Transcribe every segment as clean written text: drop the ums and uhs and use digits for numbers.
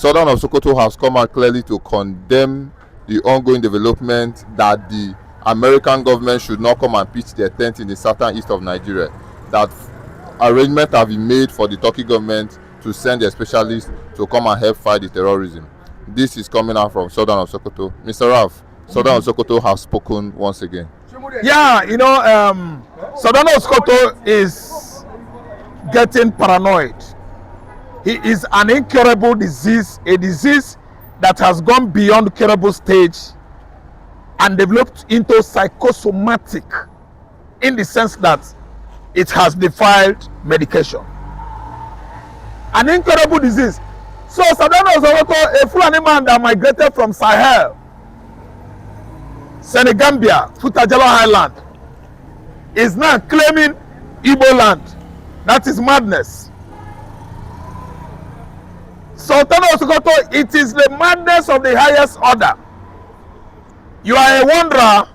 Sultan of Sokoto has come out clearly to condemn the ongoing development that the American government should not come and pitch their tent in the southern east of Nigeria. That arrangements have been made for the Turkey government to send their specialists to come and help fight the terrorism. This is coming out from Sultan of Sokoto. Mr. Ralph, Sultan of Sokoto has spoken once again. Yeah, you know, Sultan of Sokoto is getting paranoid. He is an incurable disease, a disease that has gone beyond curable stage and developed into psychosomatic in the sense that it has defied medication. An incurable disease. So Sultan of Sokoto, a Fulani man that migrated from Sahel, Senegambia, Futajalo Highland, is now claiming Igbo land. That is madness. Sultan of Sokoto, it is the madness of the highest order. You are a wanderer,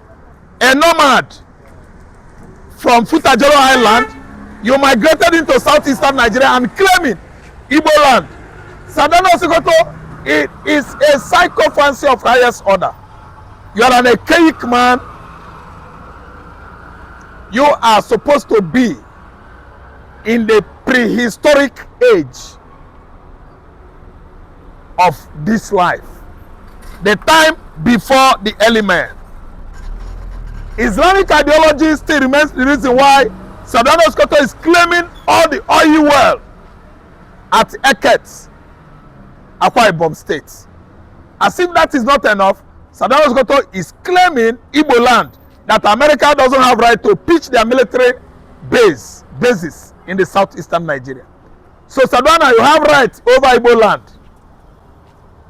a nomad from Futajalo Highland. You migrated into southeastern Nigeria and claiming Igbo land. Sultan of Sokoto, it is a psychophancy of highest order. You are an archaic man. You are supposed to be in the prehistoric age of this life, the time before the early man. Islamic ideology still remains the reason why Sultan of Sokoto is claiming all the oil well at Eket, Akwa Ibom State. As if that is not enough, Sultan of Sokoto is claiming Igbo land that America doesn't have right to pitch their military bases in the southeastern Nigeria. So Sultan, you have right over Igbo land.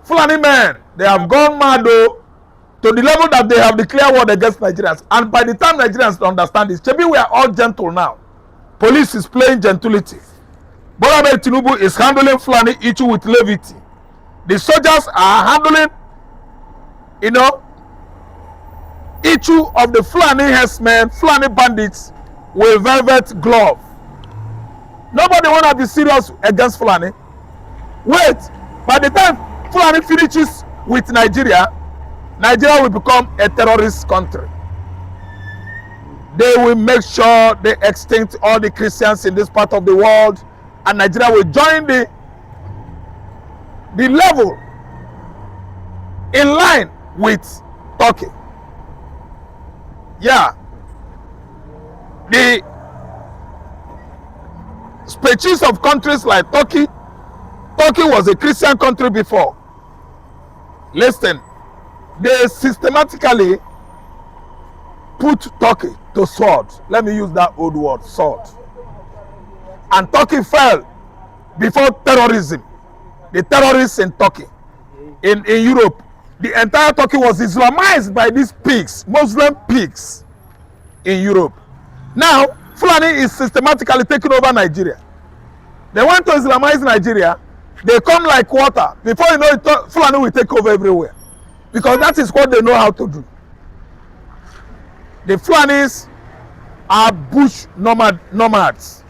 Fulani men, they have gone mad though, to the level that they have declared war against Nigerians. And by the time Nigerians understand this, maybe we are all gentle now. Police is playing gentility. Bola Tinubu is handling Fulani issue with levity. The soldiers are handling, you know, issue of the Fulani herdsmen, Fulani bandits with velvet glove. Nobody want to be serious against Fulani. Wait, by the time Fulani finishes with Nigeria, Nigeria will become a terrorist country. They will make sure they extinct all the Christians in this part of the world, and Nigeria will join the level in line with Turkey. Yeah. The speeches of countries like Turkey was a Christian country before. Listen, they systematically put Turkey to sword. Let me use that old word, sword. And Turkey fell before terrorism. The terrorists in Turkey, in Europe, the entire Turkey was Islamized by these pigs, Muslim pigs in Europe. Now, Fulani is systematically taking over Nigeria. They want to Islamize Nigeria. They come like water. Before you know it, Fulani will take over everywhere. Because that is what they know how to do. The Fulanis are bush nomads.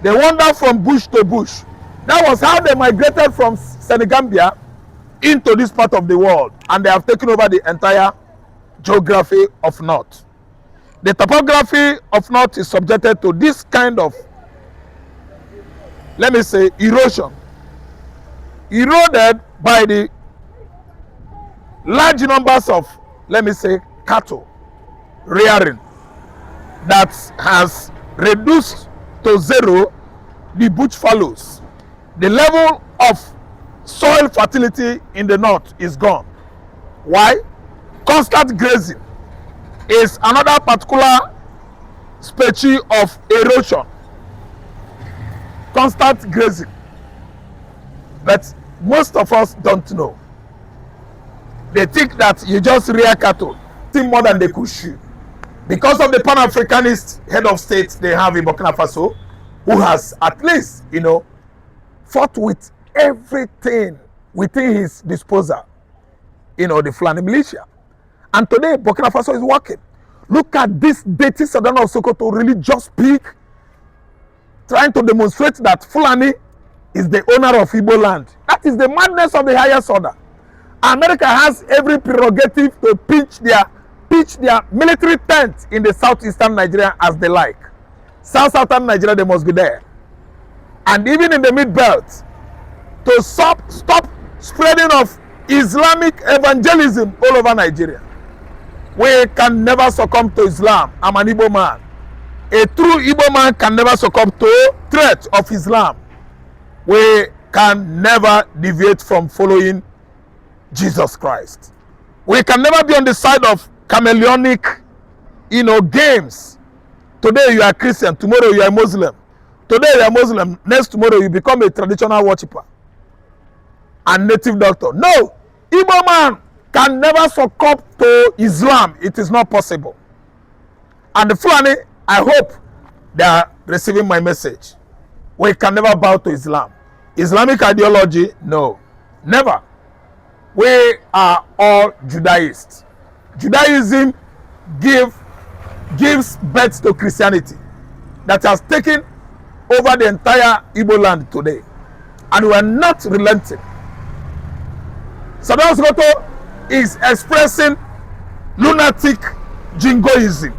They wander from bush to bush. That was how they migrated from Senegambia into this part of the world. And they have taken over the entire geography of North. The topography of North is subjected to this kind of, let me say, erosion. Eroded by the large numbers of, let me say, cattle rearing that has reduced to zero the bush fallows. The level of soil fertility in the north is gone. Why? Constant grazing is another particular species of erosion. Constant grazing. But most of us don't know. They think that you just rear cattle, think more than they could chew. Because of the Pan-Africanist head of state they have in Burkina Faso, who has at least, you know, fought with everything within his disposal, you know, the Fulani militia. And today, Burkina Faso is working. Look at this dirty Sultan of Sokoto religious pig trying to demonstrate that Fulani is the owner of Igbo land. That is the madness of the highest order. America has every prerogative to pitch their military tent in the southeastern Nigeria as they like. Southern Nigeria, they must be there. And even in the mid-belt, to stop spreading of Islamic evangelism all over Nigeria. We can never succumb to Islam. I'm an Igbo man. A true Igbo man can never succumb to threat of Islam. We can never deviate from following Jesus Christ. We can never be on the side of chameleonic, games. Today you are Christian, tomorrow you are Muslim. Today you are Muslim, next tomorrow you become a traditional worshipper and native doctor. No, Igbo man can never succumb to Islam. It is not possible. And the Fulani, I hope they are receiving my message. We can never bow to Islam. Islamic ideology, no, never. We are all Judaists. Judaism gives birth to Christianity that has taken over the entire Igbo land today. And we are not relenting. Sultan Sokoto is expressing lunatic jingoism.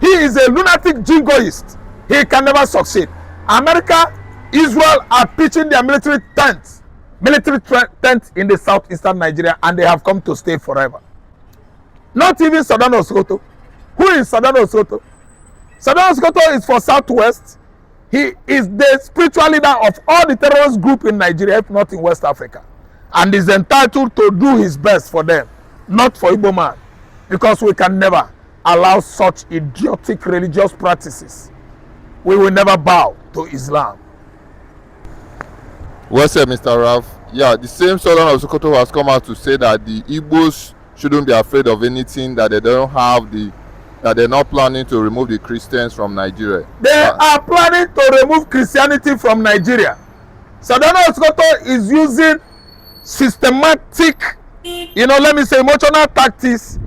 He is a lunatic jingoist. He can never succeed. America, Israel are pitching their military tents in the southeastern Nigeria, and they have come to stay forever. Not even Sultan Sokoto. Who is Sultan Sokoto? Sultan Sokoto is for Southwest. He is the spiritual leader of all the terrorist group in Nigeria, if not in West Africa, and is entitled to do his best for them, not for Igbo man, because we can never allow such idiotic religious practices. We will never bow to Islam. Well said, Mr. Ralph. Yeah, the same Sultan of Sokoto has come out to say that the Igbos shouldn't be afraid of anything, that they don't have that they're not planning to remove the Christians from Nigeria. They are planning to remove Christianity from Nigeria. Sultan of Sokoto is using systematic, emotional tactics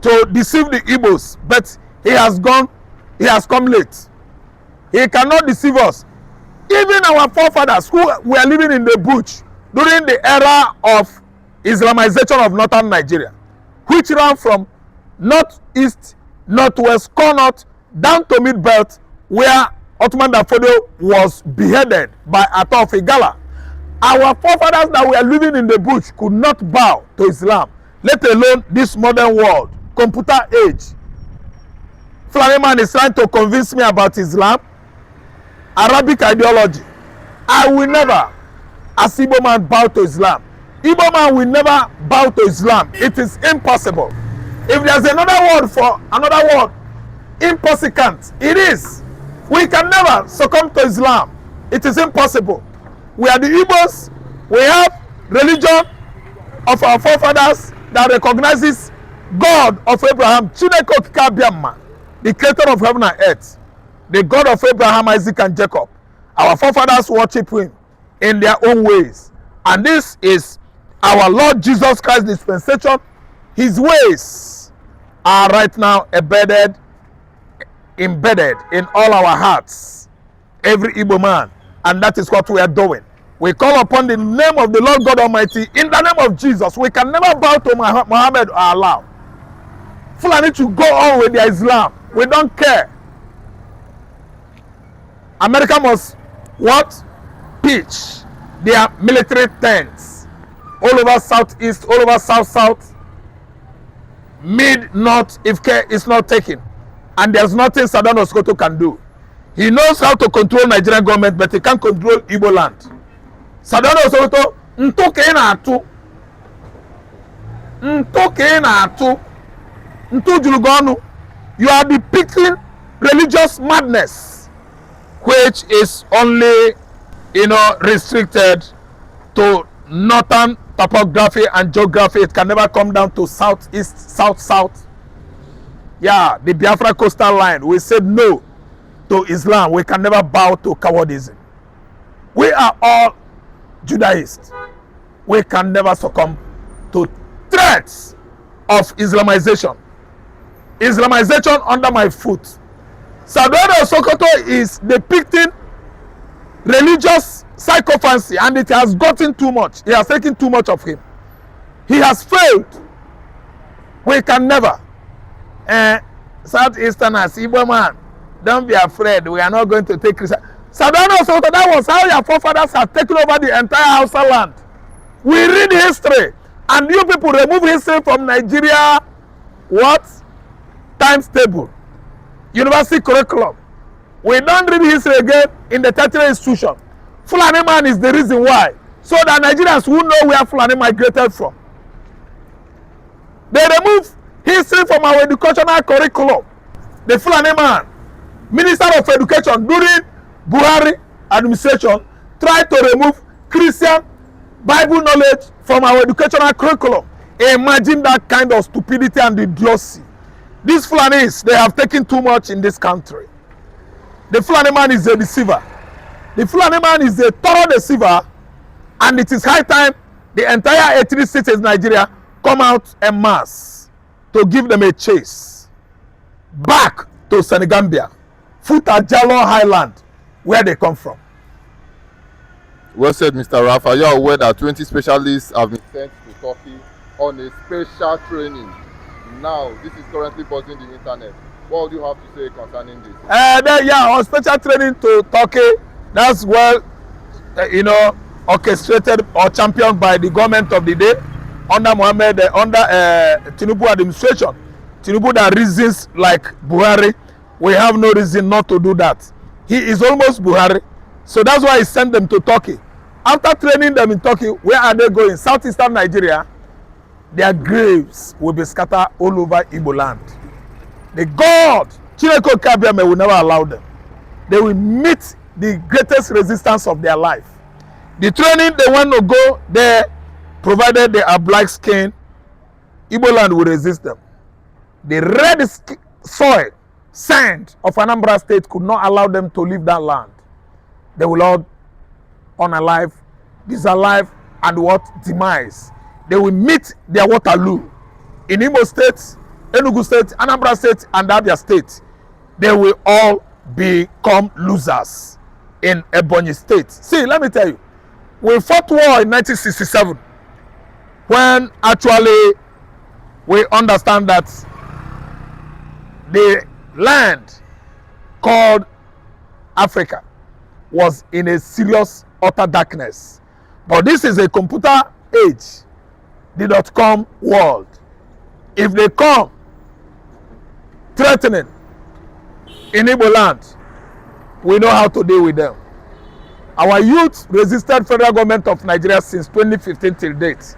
to deceive the Igbos, but he has come late. He cannot deceive us. Even our forefathers who were living in the bush during the era of Islamization of northern Nigeria, which ran from northeast, northwest, north down to mid-belt, where Ottoman Dafodio was beheaded by Atta of Igala. Our forefathers that were living in the bush could not bow to Islam, let alone this modern world, computer age. Fulani man is trying to convince me about Islam, Arabic ideology. I will never, as Igbo man, bow to Islam. Igbo man will never bow to Islam. It is impossible. If there's another word for another word, impossible, it is. We can never succumb to Islam. It is impossible. We are the Igbos. We have religion of our forefathers that recognizes God of Abraham, Chineke Okike Abiama, the creator of heaven and earth, the God of Abraham, Isaac, and Jacob. Our forefathers worship him in their own ways. And this is our Lord Jesus Christ dispensation. His ways are right now embedded in all our hearts, every Igbo man. And that is what we are doing. We call upon the name of the Lord God Almighty in the name of Jesus. We can never bow to Muhammad or Allah. Fulani to go on with their Islam. We don't care. America must what? Pitch their military tents all over southeast, all over south, mid-north if care is not taken. And there's nothing Sultan of Sokoto can do. He knows how to control Nigerian government, but he can't control Igbo land. Sultan of Sokoto, you are depicting religious madness, which is only, restricted to northern topography and geography. It can never come down to southeast, south. Yeah, the Biafra coastal line. We said no to Islam. We can never bow to cowardism. We are all Judaists. We can never succumb to threats of Islamization. Islamization under my foot. Sultan of Sokoto is depicting religious sycophancy, and it has gotten too much. He has taken too much of him. He has failed. We can never. Southeasterners, Igbo man, don't be afraid. We are not going to take Christian. Sadano Sokoto, that was how your forefathers have taken over the entire Hausa land. We read history, and you people remove history from Nigeria. What? Times table, university curriculum. We don't read history again in the tertiary institution. Fulani man is the reason why, so that Nigerians will know where Fulani migrated from. They remove history from our educational curriculum. The Fulani man, Minister of Education during Buhari administration, tried to remove Christian Bible knowledge from our educational curriculum. Imagine that kind of stupidity and idiocy. These Fulanis, they have taken too much in this country. The Fulani man is a deceiver. The Fulani man is a thorough deceiver, and it is high time the entire ethnic states in Nigeria come out en masse to give them a chase back to Senegambia, Futa Jalon Highland, where they come from. Well said, Mr. Raf. Are you aware that 20 specialists have been sent to Turkey on a special training? Now, this is currently buzzing the internet. What would you have to say concerning this? On special training to Turkey, that's well, orchestrated or championed by the government of the day under Tinubu administration. Tinubu that reasons like Buhari, we have no reason not to do that. He is almost Buhari, so that's why he sent them to Turkey. After training them in Turkey, where are they going? Southeastern Nigeria. Their graves will be scattered all over Igbo land. The God, Chineke Kabiame, will never allow them. They will meet the greatest resistance of their life. The training they want to go there, provided they are black skin, Igbo land will resist them. The red soil, sand of Anambra State could not allow them to leave that land. They will all unalive, disalive, and what? Demise. They will meet their Waterloo in Imo State, Enugu State, Anambra State, and Abia State. They will all become losers in Ebonyi State. See, let me tell you, we fought war in 1967 when actually we understand that the land called Africa was in a serious utter darkness. But this is a computer age, the .com world. If they come threatening in Igbo land, we know how to deal with them. Our youth resisted federal government of Nigeria since 2015 till date.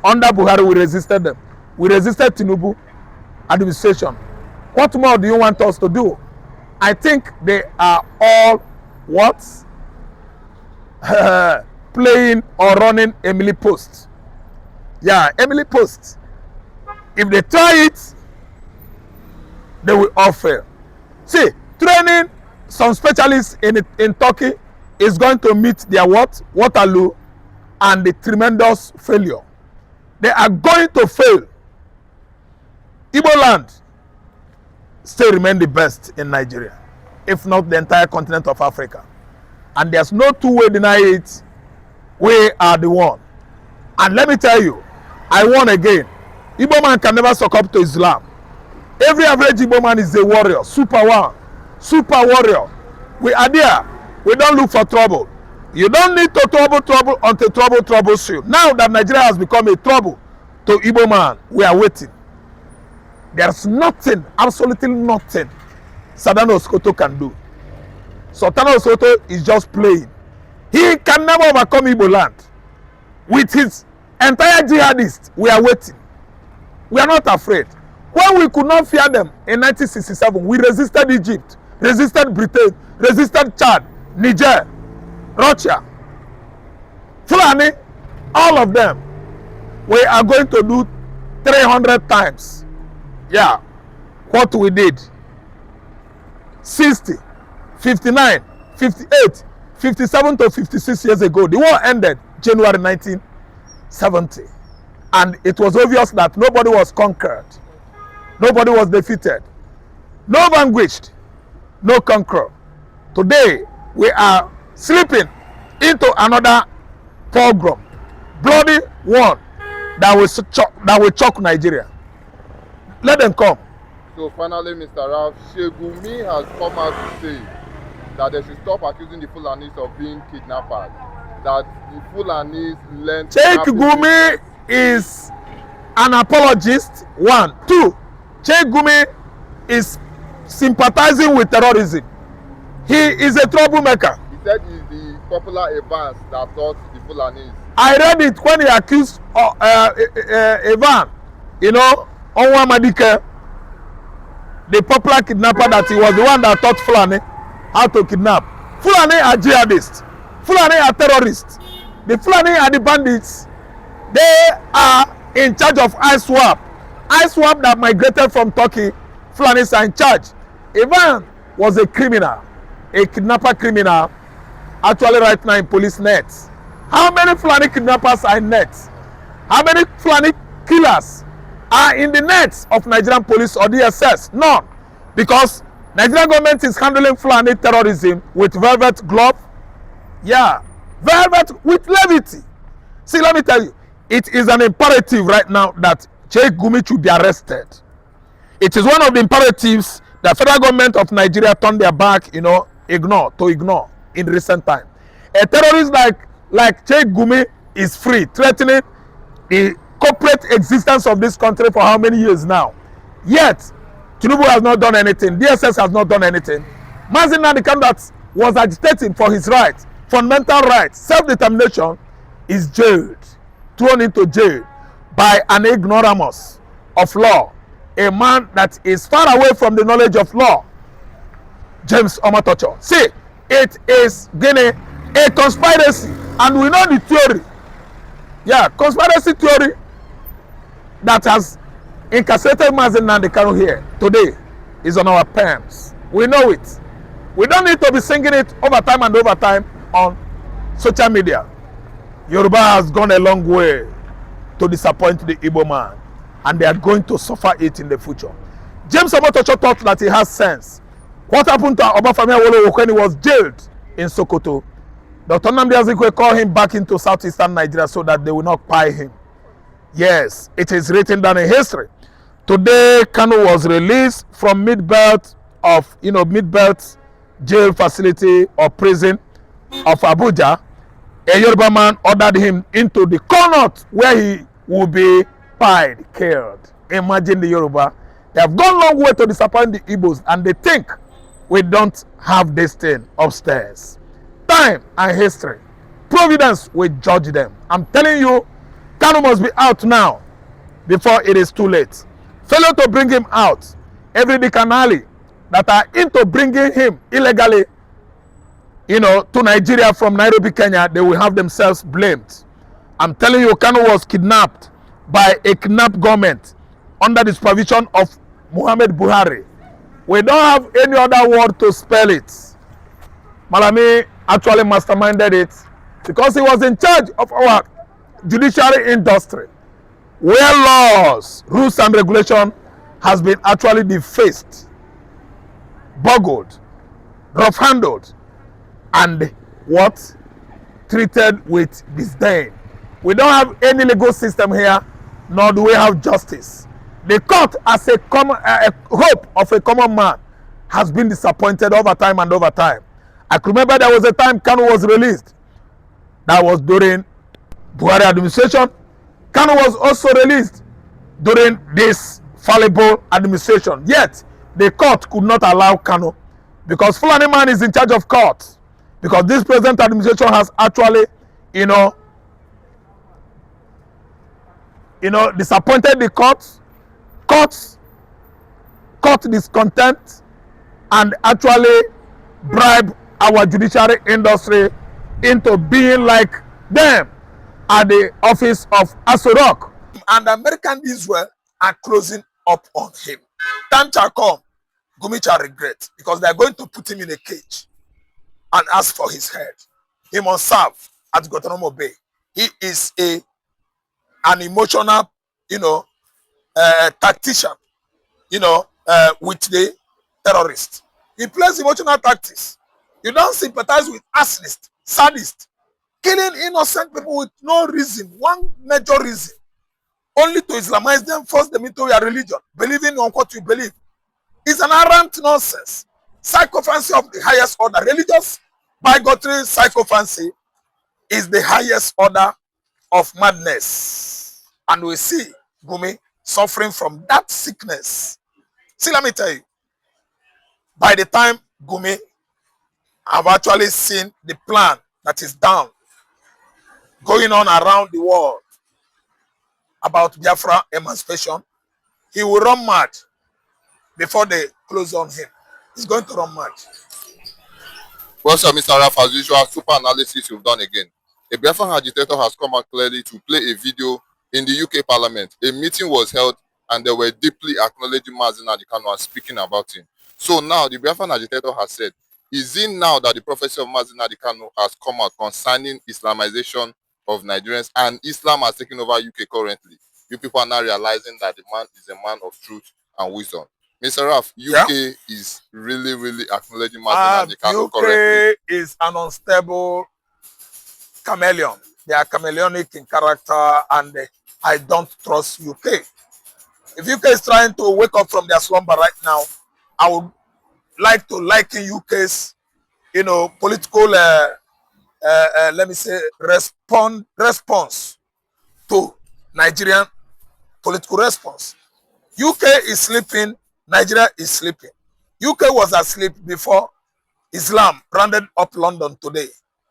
Under Buhari, we resisted them. We resisted Tinubu administration. What more do you want us to do? I think they are all what? Playing or running Emily Post. Yeah, Emily Post. If they try it, they will all fail. See, training some specialists in Turkey is going to meet their what? Waterloo and the tremendous failure. They are going to fail. Igbo land still remain the best in Nigeria, if not the entire continent of Africa. And there's no two-way deny it. We are the one. And let me tell you, I warn again, Igbo man can never succumb to Islam. Every average Igbo man is a warrior, super warrior. We are there. We don't look for trouble. You don't need to trouble until trouble troubles you. Now that Nigeria has become a trouble to Igbo man, we are waiting. There's nothing, absolutely nothing Sadano Sokoto can do. Sultan Sokoto is just playing. He can never overcome Igbo land. With his entire jihadists, we are waiting. We are not afraid. When we could not fear them in 1967, we resisted Egypt, resisted Britain, resisted Chad, Niger, Russia, Fulani, all of them. We are going to do 300 times. Yeah, what we did. 60, 59, 58, 57 to 56 years ago. The war ended January 1970. And it was obvious that nobody was conquered. Nobody was defeated. No vanquished. No conqueror. Today, we are slipping into another pogrom, bloody one that will shock Nigeria. Let them come. So finally, Mr. Ralph, Shegumi has come out to say that they should stop accusing the Fulanis of being kidnappers. That the Fulanis learned. Shegumi is an apologist. 1, 2. Shegumi is sympathizing with terrorism. He is a troublemaker. He said he's the popular Evans that taught the Fulanis. I read it when he accused Evan, you know, Onwa Madike, the popular kidnapper, that he was the one that taught Fulani how to kidnap. Fulani are jihadists. Fulani are terrorists. The Fulani are the bandits. They are in charge of ISWAP. ISWAP that migrated from Turkey. Fulanis are in charge. Evan was a criminal, a kidnapper criminal, actually right now in police nets. How many Fulani kidnappers are in nets? How many Fulani killers are in the nets of Nigerian police or DSS? None. Because Nigerian government is handling Fulani terrorism with velvet glove. Yeah, velvet with levity. See, let me tell you, it is an imperative right now that Sheikh Gumi should be arrested. It is one of the imperatives that federal government of Nigeria turned their back, you know, ignore in recent time. A terrorist like Sheikh Gumi is free, threatening the corporate existence of this country for how many years now? Yet, Tinubu has not done anything. DSS has not done anything. Mazin Nadikan, that was agitating for his rights, fundamental rights, self-determination, is jailed, thrown into jail by an ignoramus of law, a man that is far away from the knowledge of law, James Omatocho. See, it is Guinea a conspiracy, and we know the theory. Yeah, conspiracy theory that has incarcerated Mazen Nandekano here today is on our pens. We know it. We don't need to be singing it over time and over time on social media. Yoruba has gone a long way to disappoint the Igbo man, and they are going to suffer it in the future. James Omotocho thought that he has sense. What happened to Obafemi Awolowo when he was jailed in Sokoto? Dr. Nnamdi Azikiwe called him back into southeastern Nigeria so that they will not pie him. Yes, it is written down in history. Today, Kanu was released from Mid-Belt jail facility or prison of Abuja. A Yoruba man ordered him into the corner where he will be pied, killed. Imagine the Yoruba. They have gone a long way to disappoint the Igbos, and they think we don't have this thing upstairs. Time and history, providence will judge them. I'm telling you, Kanu must be out now before it is too late. Failure to bring him out, every canali that are into bringing him illegally, to Nigeria from Nairobi, Kenya, they will have themselves blamed. I'm telling you, Kanu was kidnapped by a kidnapped government under the supervision of Muhammad Buhari. We don't have any other word to spell it. Malami actually masterminded it because he was in charge of our judiciary industry, where laws, rules and regulation has been actually defaced, boggled, rough-handled, and treated with disdain. We don't have any legal system here, nor do we have justice. The court, as a hope of a common man, has been disappointed over time and over time. I can remember there was a time Kanu was released. That was during Buhari administration. Kanu was also released during this fallible administration. Yet, the court could not allow Kanu, because Fulani man is in charge of courts. Because this present administration has actually, disappointed the court discontent, and actually bribe our judiciary industry into being like them at the office of Asorok. And American Israel are closing up on him. Time shall come, Gumi shall regret, because they are going to put him in a cage and ask for his head. He must serve at Guantanamo Bay. He is an emotional, tactician, with the terrorists. He plays emotional tactics You don't sympathize with arsonists, sadists, killing innocent people with no reason, one major reason, only to Islamize them, force them into your religion, believing on what you believe. It's an arrant nonsense. Psychophancy of the highest order. Religious bigotry, psychophancy is the highest order of madness. And we see Gumi suffering from that sickness. See, let me tell you, by the time Gumi have actually seen the plan that is down, going on around the world about Biafra emancipation, he will run mad before they close on him. He's going to run mad. Well, sir, Mr. Raf, as usual, super analysis you've done again. A Biafran agitator has come out clearly to play a video in the UK Parliament. A meeting was held and they were deeply acknowledging Mazi Nnamdi Kanu and speaking about him. So now the Biafran agitator has said, is it now that the prophecy of Mazi Nnamdi Kanu has come out concerning Islamization of Nigerians and Islam has taken over UK currently? You people are now realizing that the man is a man of truth and wisdom. Mr. Raf, UK is really, really acknowledging Mazi Nnamdi Kanu currently. UK is an unstable chameleon. They are chameleonic in character, and I don't trust UK. If UK is trying to wake up from their slumber right now, I would like to liken UK's, political, let me say, response to Nigerian political response. UK is sleeping, Nigeria is sleeping. UK was asleep before Islam rounded up London today.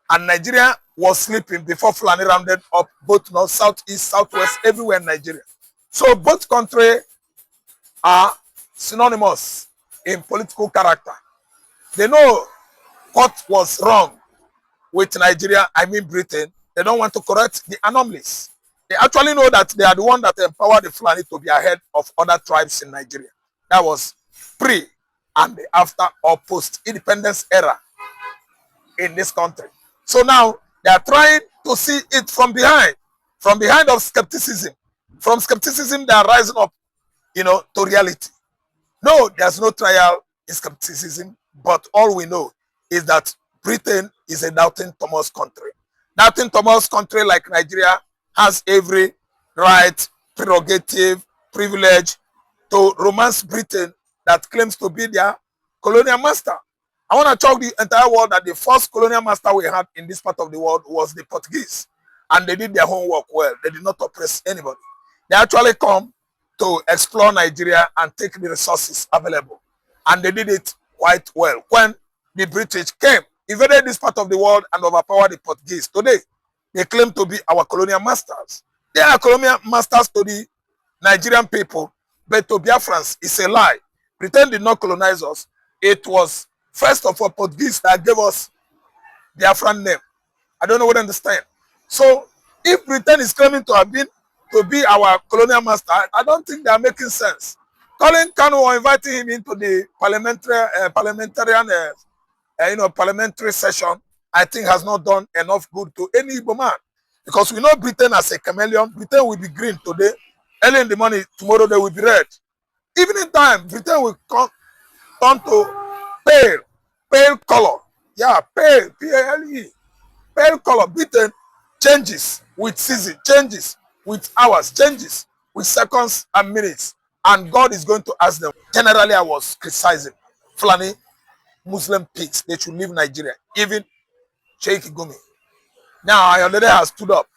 And Nigeria was sleeping before Fulani rounded up both north, south, east, southwest, everywhere in Nigeria. So both countries are synonymous in political character. They know what was wrong with Nigeria, I mean Britain. They don't want to correct the anomalies. They actually know that they are the one that empowered the Fulani to be ahead of other tribes in Nigeria. That was pre and after or post-independence era in this country. So now they are trying to see it from behind of skepticism. From skepticism, they are rising up, to reality. No, there's no trial in skepticism, but all we know is that Britain is a doubting Thomas country. Doubting Thomas country like Nigeria has every right, prerogative, privilege to romance Britain that claims to be their colonial master. I want to tell the entire world that the first colonial master we had in this part of the world was the Portuguese. And they did their homework well. They did not oppress anybody. They actually come to explore Nigeria and take the resources available. And they did it quite well. When the British came, invaded this part of the world and overpowered the Portuguese. Today, they claim to be our colonial masters. They are colonial masters to the Nigerian people, but to Biafrans, it's a lie. Britain did not colonize us. It was first of all Portuguese that gave us Biafran name. I don't know what I understand. So if Britain is claiming to be our colonial master, I don't think they are making sense. Calling Kanu or inviting him into the parliamentary session, I think has not done enough good to any Igbo man. Because we know Britain as a chameleon. Britain will be green today. Early in the morning, tomorrow they will be red. Even in time, Britain will turn to pale color. Yeah, pale, P-A-L-E. Pale color. Britain changes with season, changes with hours, changes with seconds and minutes. And God is going to ask them. Generally, I was criticizing Fulani Muslim pigs. They should leave Nigeria. Even Sheikh Gumi. Now, I already have stood up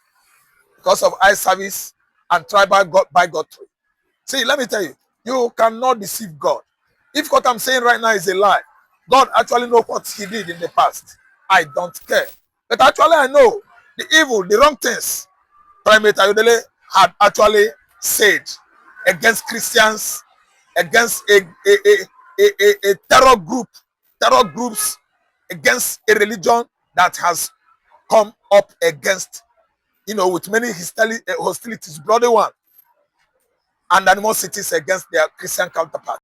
because of eye service and tribal bigotry. See, let me tell you, you cannot deceive God. If what I'm saying right now is a lie, God actually knows what he did in the past. I don't care. But actually, I know the evil, the wrong things Primate Ayodele had actually said against Christians, against a terror groups, against a religion that has come up against, with many hostilities, bloody one, and animosities against their Christian counterparts.